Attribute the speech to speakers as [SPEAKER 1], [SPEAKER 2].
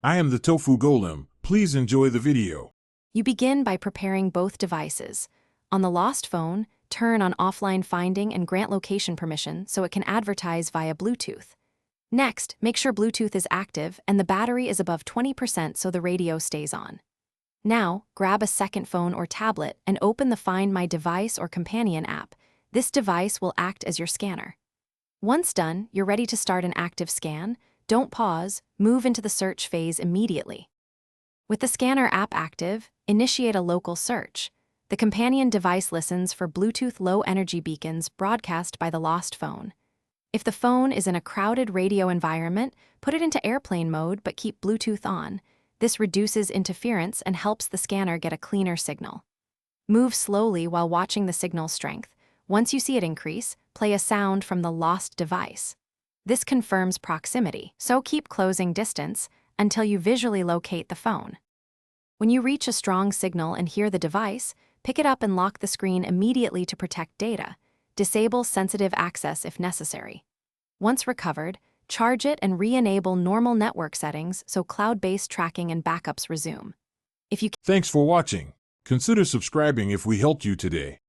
[SPEAKER 1] I am the Tofu Golem. Please enjoy the video.
[SPEAKER 2] You begin by preparing both devices. On the lost phone, turn on offline finding and grant location permission so it can advertise via Bluetooth. Next, make sure Bluetooth is active and the battery is above 20% so the radio stays on. Now, grab a second phone or tablet and open the Find My Device or Companion app. This device will act as your scanner. Once done, you're ready to start an active scan. Don't pause, move into the search phase immediately. With the scanner app active, initiate a local search. The companion device listens for Bluetooth low-energy beacons broadcast by the lost phone. If the phone is in a crowded radio environment, put it into airplane mode but keep Bluetooth on. This reduces interference and helps the scanner get a cleaner signal. Move slowly while watching the signal strength. Once you see it increase, play a sound from the lost device. This confirms proximity, so keep closing distance until you visually locate the phone. When you reach a strong signal and hear the device, pick it up and lock the screen immediately to protect data. Disable sensitive access if necessary. Once recovered, charge it and re-enable normal network settings so cloud-based tracking and backups resume.
[SPEAKER 1] Thanks for watching. Consider subscribing if we helped you today.